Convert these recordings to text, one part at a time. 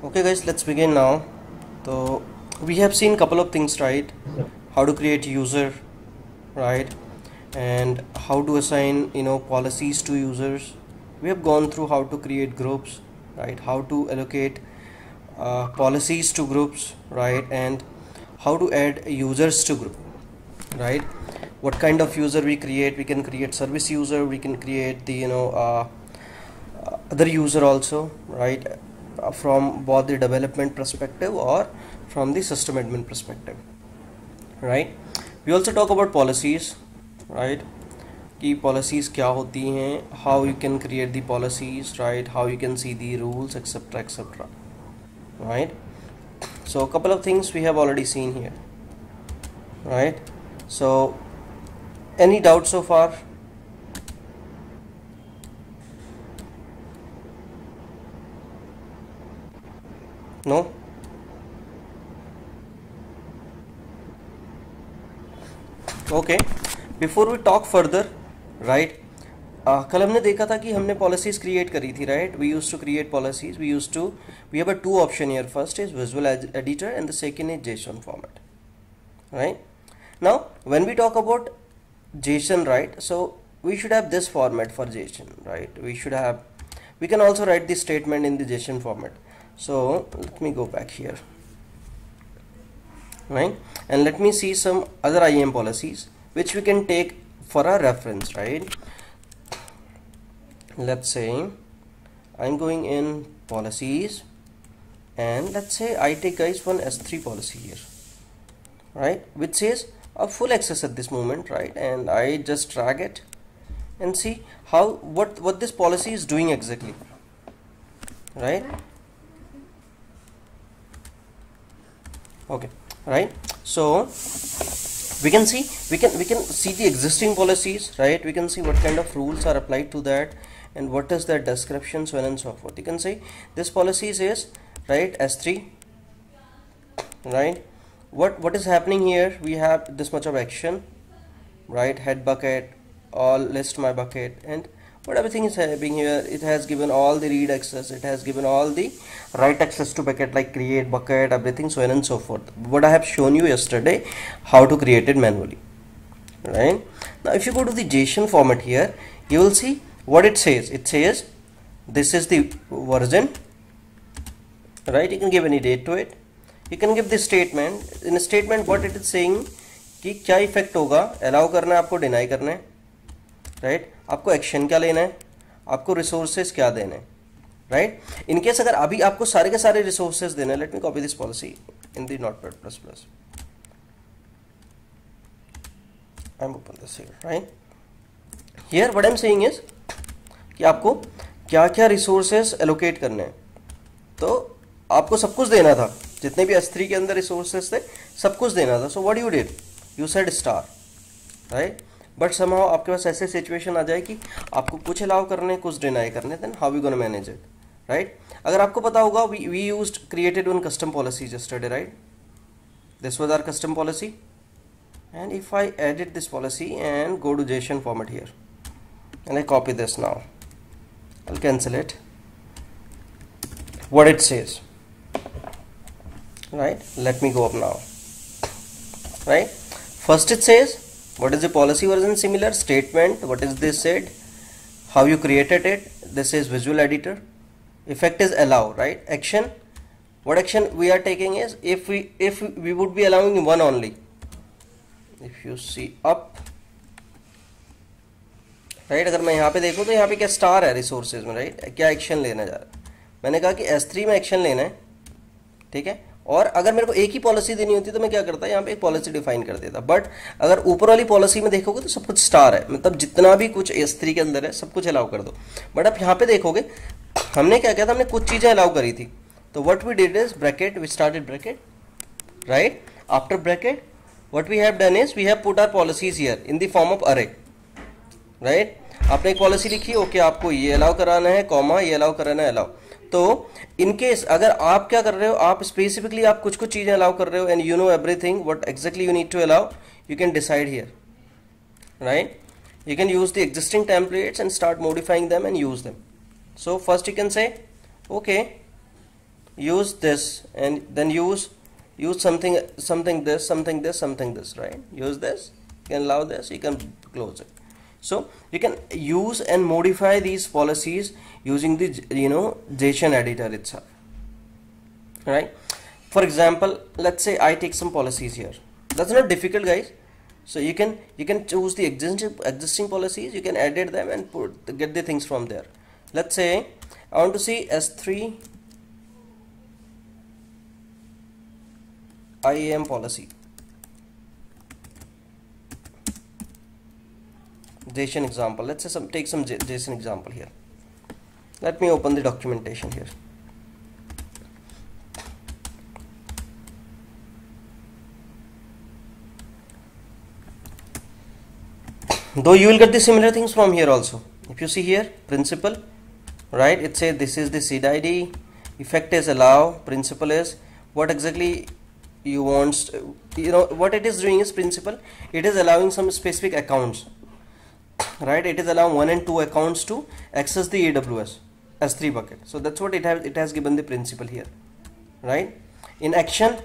Okay guys, let's begin now. So we have seen couple of things, right? How to create user, right? And how to assign policies to users. We have gone through how to create groups, right? How to allocate policies to groups, right? And how to add users to group, right? What kind of user we create? We can create service user, we can create the other user also, right? From both the development perspective or from the system admin perspective, right? We also talk about policies, right? कि policies क्या होती हैं, how you can create the policies, right? How you can see the rules, etc, etc, right? So a couple of things we have already seen here, right? So any doubt so far? No? Okay, before we talk further, right? कल हमने देखा था कि हमने policies create करी थी, right? We use to create policies, we have a two option here. First is visual editor and the second is JSON format, right? Now when we talk about JSON, right, so we should have this format for JSON, right? We can also write the statement in the JSON format. So let me go back here, right? And let me see some other IAM policies which we can take for our reference, right? Let's say I'm going in policies, and let's say I take guys one S3 policy here, right, which says a full access at this moment, right? And I just drag it and see how what this policy is doing exactly, right? Okay, right? So we can see the existing policies, right? We can see what kind of rules are applied to that and what is their description, so on and so forth. You can see this policy says, right, S3, right? What is happening here? We have this much of action, right? Head bucket, all list my bucket, and what everything is happening here. It has given all the read access, it has given all the write access to bucket, like create bucket, everything, so on and so forth. What I have shown you yesterday, how to create it manually, right? Now if you go to the JSON format here, you will see what it says. It says this is the version, right? You can give any date to it. You can give the statement. In a statement what it is saying कि क्या effect होगा, allow करना है आपको, deny करना है, right? आपको action क्या लेना है, आपको रिसोर्सेज क्या देने हैं, राइट? इनकेस अगर अभी आपको सारे के सारे रिसोर्सेज देने, let me copy this policy in the notepad plus plus. I am open this here, right? Here what I am saying is कि आपको क्या क्या रिसोर्सेज एलोकेट करने हैं. तो आपको सब कुछ देना था, जितने भी S3 के अंदर रिसोर्सेज थे सब कुछ देना था. So what you did, you said star, right? But somehow आपके पास ऐसे सिचुएशन आ जाए कि आपको कुछ अलाउ करने, कुछ डिनाई करने, then how we gonna manage it, right? अगर आपको पता होगा, we used created one custom policy yesterday, right? This was our custom policy, and if I edit this policy and go to JSON format here and I copy this, now I'll cancel it. What it says, right? Let me go up now, right? First it says what is the policy version similar, statement, what is this said, how you created it, this is visual editor, effect is allow, right? Action, what action we are taking is, if we would be allowing one only, if you see up, right? अगर मैं यहाँ पे देखूँ तो यहाँ पे क्या star है रिसोर्सेज में, राइट? क्या एक्शन लेना जा रहा है, मैंने कहा कि S3 में एक्शन लेना है, ठीक है? और अगर मेरे को एक ही पॉलिसी देनी होती तो मैं क्या करता, यहाँ पे एक पॉलिसी डिफाइन कर देता. बट अगर ऊपर वाली पॉलिसी में देखोगे तो सब कुछ स्टार है, मतलब जितना भी कुछ S3 के अंदर है सब कुछ अलाउ कर दो. बट आप यहाँ पे देखोगे हमने क्या किया था, हमने कुछ चीज़ें अलाउ करी थी. तो what we did is bracket, we started bracket, right? After bracket what we have done is we have put our policies here in the form of array, right? आपने एक पॉलिसी लिखी, ओके, आपको ये allow कराना है, comma, ये allow कराना है, अलाउ. तो इनकेस अगर आप क्या कर रहे हो, आप स्पेसिफिकली आप कुछ चीजें अलाउ कर रहे हो, and you know everything what exactly you need to allow, you can decide here, right? You can use the existing templates and start modifying them and use them. So first you can say, okay, use this, and then use something this, something this, something this, right? Use this, you can allow this, you can close it. So you can use and modify these policies using the JSON editor itself, right? For example, let's say I take some policies here. That's not difficult, guys. So you can choose the existing policies, you can edit them and get the things from there. Let's say I want to see S3 IAM policy, JSON example. Let's say take some JSON example here. Let me open the documentation here. Though you will get the similar things from here also. If you see here, principal, right? It says this is the seed ID, effect is allow, principal is what exactly you want. What it is doing is principal. It is allowing some specific accounts, right? It is allowing 1 and 2 accounts to access the AWS S3 bucket. So that's what it has given the principal here, right? In action,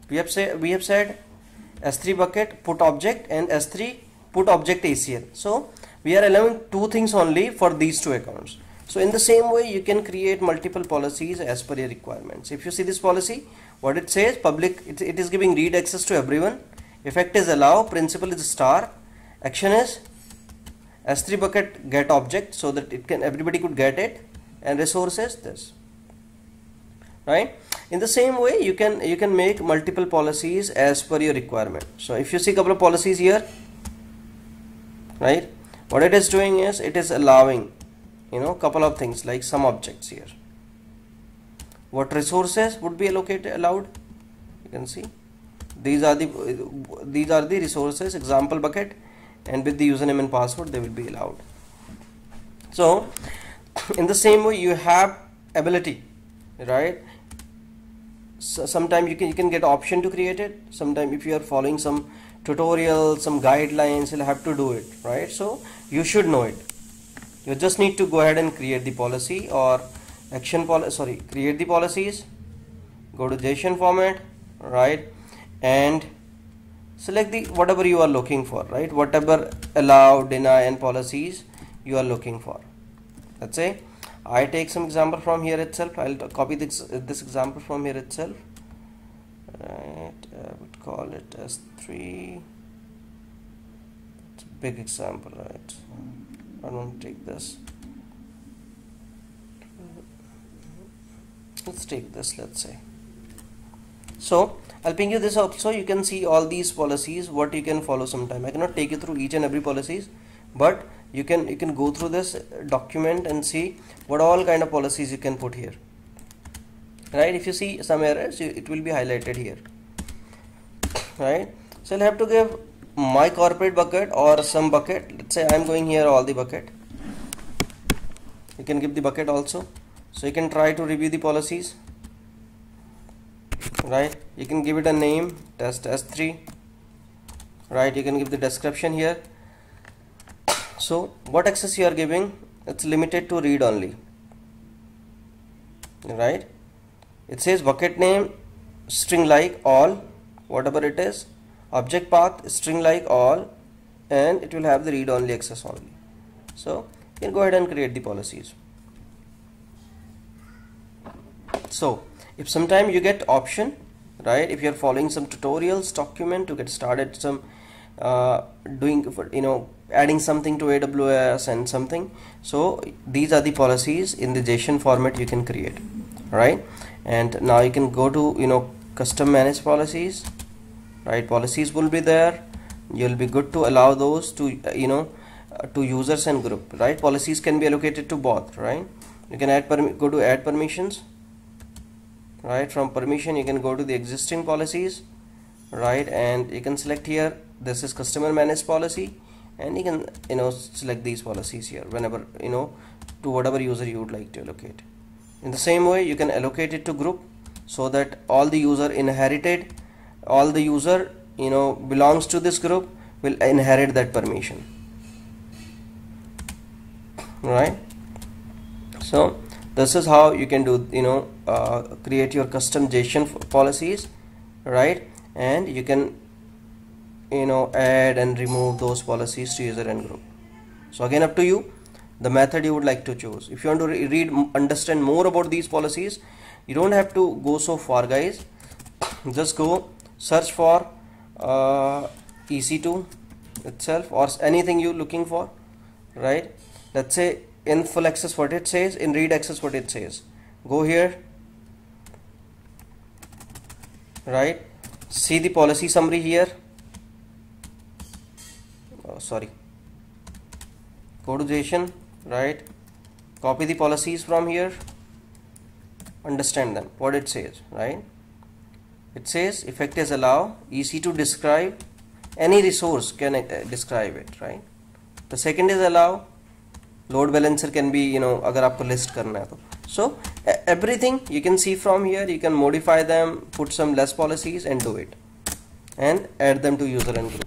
we have said S3 bucket put object and S3 put object ACL. So we are allowing 2 things only for these 2 accounts. So in the same way, you can create multiple policies as per your requirements. If you see this policy, what it says, public, it is giving read access to everyone, effect is allow, principal is star, action is S3 bucket get object, so that everybody could get it, and resources this, right? In the same way, you can make multiple policies as per your requirement. So if you see a couple of policies here, right, what it is doing is it is allowing couple of things like some objects here. What resources would be allowed? You can see these are the resources, example bucket, and with the username and password they will be allowed. So in the same way, you have ability, right? So sometimes you can get option to create it. Sometimes if you are following some tutorial, some guidelines, you'll have to do it, right? So you should know it. You just need to go ahead and create the policy or create the policies, go to JSON format, right, and select the whatever you are looking for, right? Whatever allow, deny and policies you are looking for. Let's say I take some example from here itself. I'll copy this example from here itself, right? I would call it S3. It's a big example, right? I don't take this. Let's take this, let's say. So I'll ping you this also. You can see all these policies, what you can follow sometime. I cannot take you through each and every policies, but you can go through this document and see what all kind of policies you can put here, right? If you see some errors, it will be highlighted here, right? So I'll have to give my corporate bucket or some bucket. Let's say I'm going here all the bucket. You can give the bucket also, so you can try to review the policies, right? You can give it a name, test S3, right? You can give the description here. So what access you are giving, it's limited to read only, right? It says bucket name string like all, whatever it is, object path string like all, and it will have the read only access only. So you can go ahead and create the policies. So if sometime you get option, right, if you are following some tutorials document to get started, some adding something to AWS and something, so these are the policies in the JSON format you can create, right? And now you can go to custom manage policies, right? Policies will be there. You'll be good to allow those to to users and group, right? Policies can be allocated to both, right? You can go to add permissions, right? From permission you can go to the existing policies, right? And you can select here, this is customer managed policy, and you can select these policies here whenever to whatever user you would like to allocate. In the same way, you can allocate it to group, so that all the user belongs to this group will inherit that permission, right? So this is how you can do, create your custom JSON policies, right? And you can, add and remove those policies to user and group. So again, up to you, the method you would like to choose. If you want to understand more about these policies, you don't have to go so far, guys. Just go search for EC2 itself, or anything you're looking for, right? Let's say in full access what it says, in read access what it says. Go here, right? See the policy summary here. Go to JSON, right? Copy the policies from here, understand them, what it says, right? It says effect is allow EC to describe any resource, can describe it, right? The second is allow load balancer can be, agar aapko list karna hai to. So everything you can see from here, you can modify them, put some less policies and do it, and add them to user and group.